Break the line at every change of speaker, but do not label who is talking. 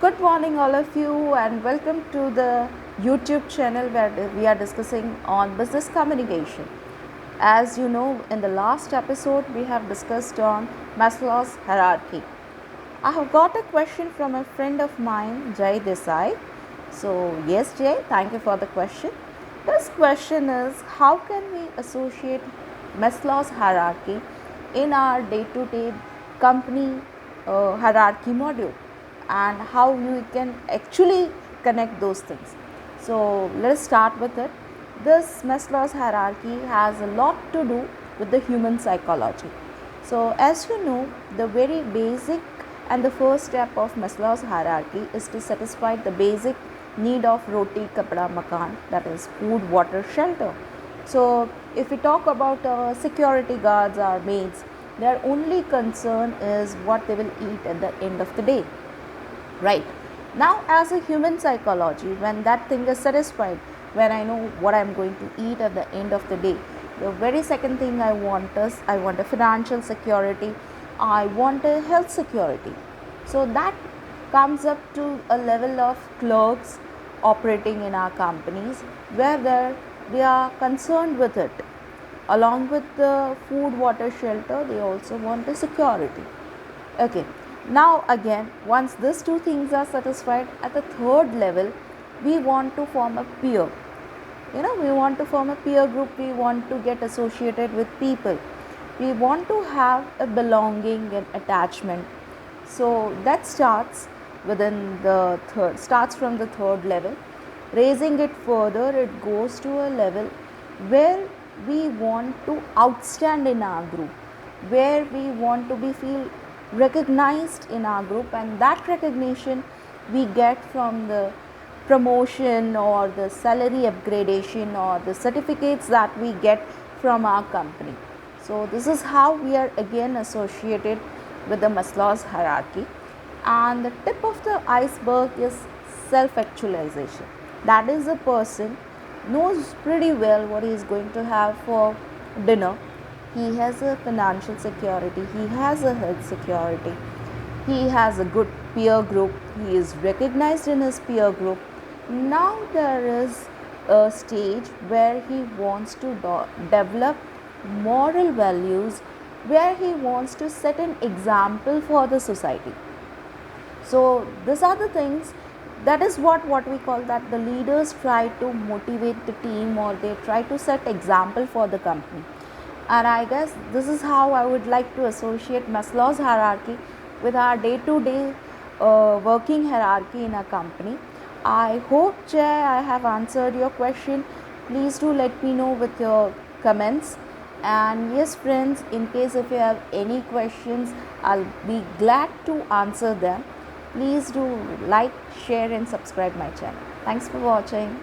Good morning, all of you, and welcome to the YouTube channel where we are discussing on business communication. As you know, in the last episode, we have discussed on Maslow's hierarchy. I have got a question from a friend of mine, Jay Desai. So, yes, Jay, thank you for the question. This question is, how can we associate Maslow's hierarchy in our day-to-day company hierarchy module, and how you can actually connect those things. So let's start with it. This Maslow's hierarchy has a lot to do with the human psychology. So as you know, the very basic and the first step of Maslow's hierarchy is to satisfy the basic need of roti, kapda, makan, that is food, water, shelter. So if we talk about security guards or maids, their only concern is what they will eat at the end of the day, right? Now, as a human psychology, when that thing is satisfied, when I know what I'm going to eat at the end of the day, the very second thing I want is I want a financial security, I want a health security. So that comes up to a level of clerks operating in our companies where they are concerned with it. Along with the food, water, shelter, they also want the security. Okay, now again, once these two things are satisfied, at the third level, we want to form a peer. We want to form a peer group, we want to get associated with people, we want to have a belonging and attachment. So that starts starts from the third level. Raising it further, it goes to a level where we want to outstand in our group, where we want to be feel recognized in our group, and that recognition we get from the promotion or the salary upgradation or the certificates that we get from our company. So this is how we are again associated with the Maslow's hierarchy. And the tip of the iceberg is self-actualization. That is, a person knows pretty well what he is going to have for dinner. He has a financial security, he has a health security, he has a good peer group, he is recognized in his peer group. Now there is a stage where he wants to develop moral values, where he wants to set an example for the society. So these are the things, that is what we call that the leaders try to motivate the team, or they try to set example for the company. And I guess this is how I would like to associate Maslow's hierarchy with our day-to-day working hierarchy in a company. I hope, Jay, I have answered your question. Please do let me know with your comments. And yes, friends, in case if you have any questions, I'll be glad to answer them. Please do like, share and subscribe my channel. Thanks for watching.